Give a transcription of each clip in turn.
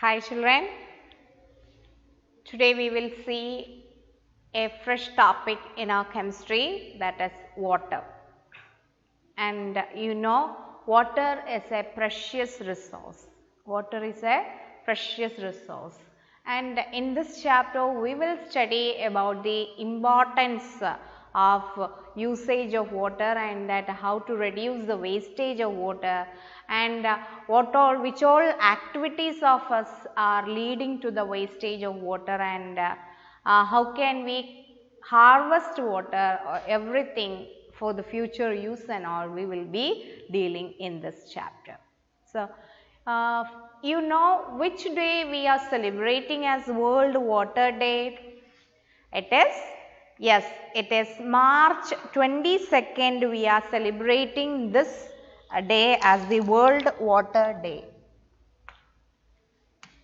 Hi children, today we will see a fresh topic in our chemistry, that is water. And you know, water is a precious resource. Water is a precious resource. And in this chapter we will study about the importance of usage of water and that how to reduce the wastage of water and which all activities of us are leading to the wastage of water and how can we harvest water or everything for the future use and all we will be dealing in this chapter. So, you know which day we are celebrating as World Water Day? It is, yes, it is March 22nd we are celebrating this day as the World Water Day.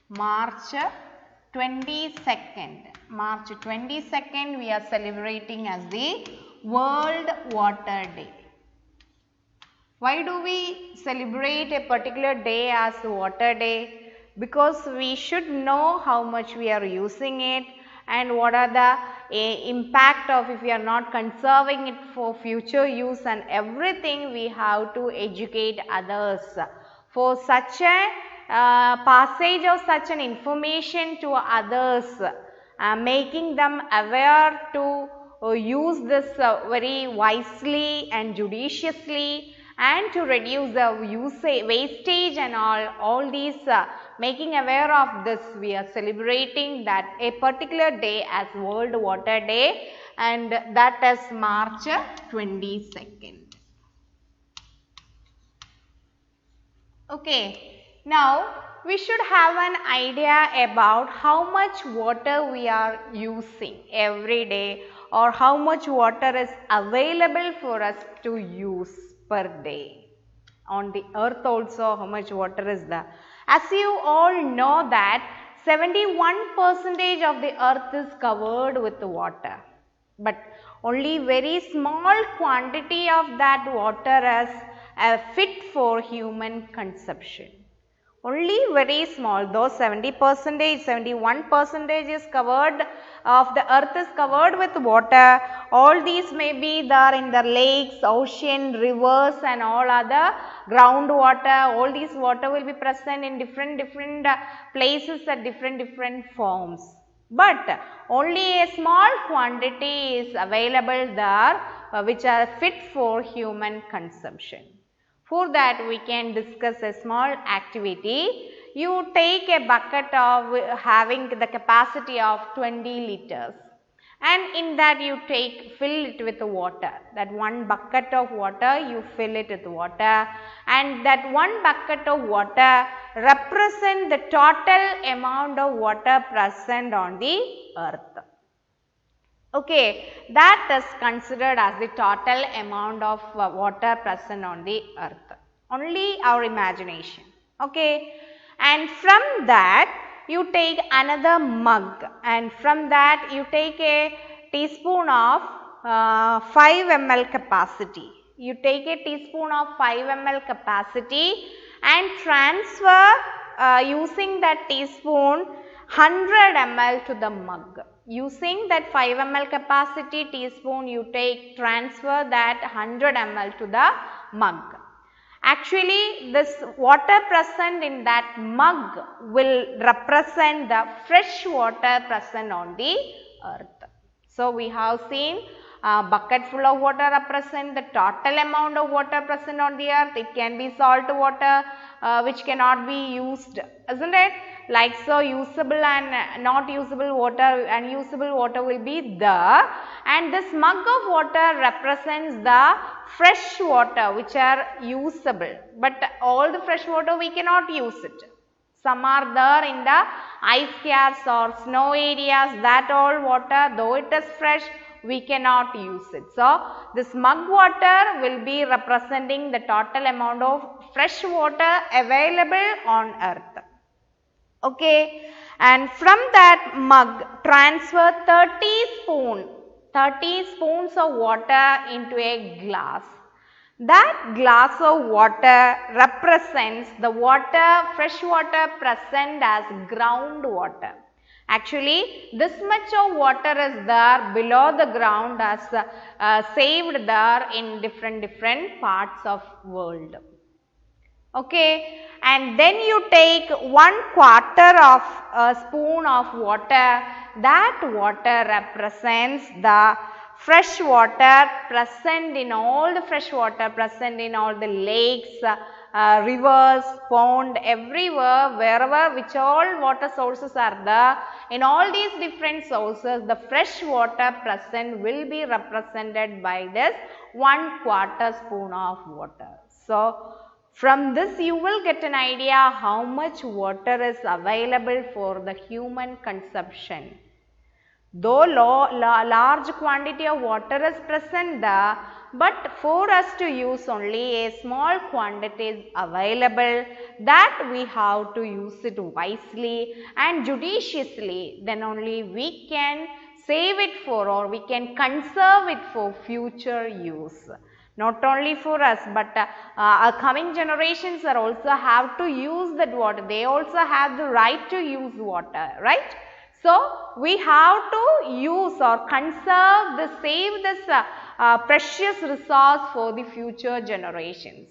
March 22nd we are celebrating as the World Water Day. Why do we celebrate a particular day as Water Day? Because we should know how much we are using it and what are the impact of if we are not conserving it for future use, and everything we have to educate others for such a passage of such an information to others, making them aware to use this very wisely and judiciously and to reduce the wastage and all these making aware of this, we are celebrating that a particular day as World Water Day, and that is March 22nd. Okay, now we should have an idea about how much water we are using every day or how much water is available for us to use per day. On the earth also how much water is there. As you all know that 71% of the earth is covered with water, but only very small quantity of that water is fit for human consumption. Only very small, though 71% is covered of the earth is covered with water. All these may be there in the lakes, ocean, rivers and all other groundwater. All these water will be present in different places at different forms. But only a small quantity is available there which are fit for human consumption. For that we can discuss a small activity. You take a bucket of having the capacity of 20 liters and in that you fill it with water. That one bucket of water you fill it with water, and that one bucket of water represent the total amount of water present on the earth. Okay, that is considered as the total amount of water present on the earth. Only our imagination. Okay, and from that you take another mug, and from that you take a teaspoon of 5 ml capacity. You take a teaspoon of 5 ml capacity and transfer using that teaspoon 100 ml to the mug. Using that 5 ml capacity teaspoon you transfer that 100 ml to the mug. Actually this water present in that mug will represent the fresh water present on the earth. So we have seen a bucket full of water represent the total amount of water present on the earth. It can be salt water which cannot be used, isn't it? Like so usable and not usable water, unusable water will be there, and this mug of water represents the fresh water which are usable, but all the fresh water we cannot use it. Some are there in the ice caps or snow areas, that all water though it is fresh we cannot use it. So this mug water will be representing the total amount of fresh water available on earth. Okay, and from that mug transfer 30 spoons of water into a glass. That glass of water represents the water, fresh water present as groundwater. Actually, this much of water is there below the ground as saved there in different parts of world. Okay, and then you take 1/4 of a spoon of water. That water represents the fresh water present in all the fresh water present in all the lakes, rivers, pond, everywhere, wherever which all water sources are there. In all these different sources, the fresh water present will be represented by this 1/4 spoon of water. So, from this you will get an idea how much water is available for the human consumption. Though large quantity of water is present there, but for us to use only a small quantity is available, that we have to use it wisely and judiciously, then only we can save it for, or we can conserve it for future use. Not only for us, but our coming generations are also have to use that water. They also have the right to use water, right? So, we have to use or conserve the save this precious resource for the future generations.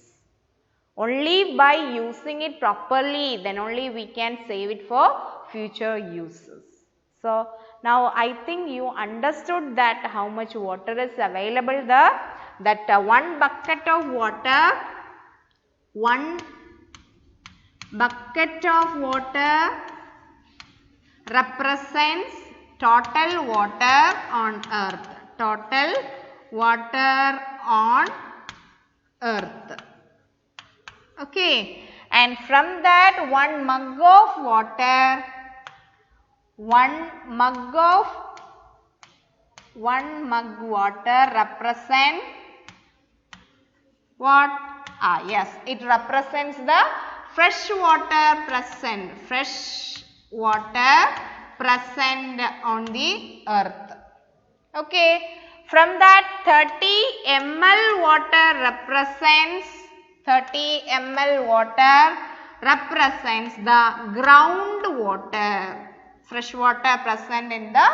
Only by using it properly, then only we can save it for future uses. So, now I think you understood that how much water is available there. That 1 bucket of water, 1 bucket of water represents total water on earth. Total water on earth. Okay. And from that 1 mug of water, 1 mug water represent what? Yes, it represents the fresh water present. Fresh water present on the earth. Okay. From that 30 ml water represents 30 ml water represents the groundwater. Fresh water present in the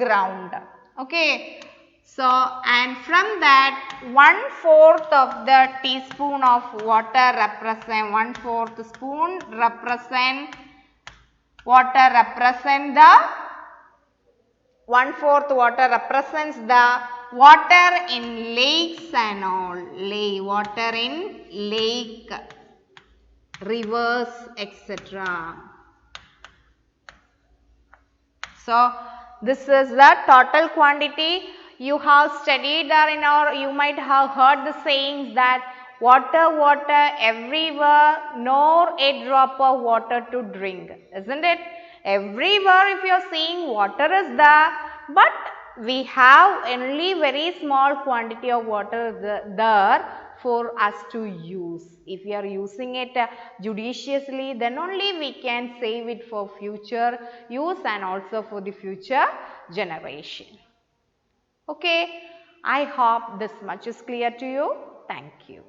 ground. Okay. So, and from that 1/4 of the teaspoon of water represent 1/4 spoon represent water represent the 1/4 water represents the water in lakes and all. Water in lake, rivers, etc. So, this is the total quantity. You have studied there in our, you might have heard the sayings that water, water everywhere, nor a drop of water to drink, isn't it? Everywhere if you are seeing water is there, but we have only very small quantity of water there for us to use. If we are using it judiciously, then only we can save it for future use and also for the future generation. Okay, I hope this much is clear to you. Thank you.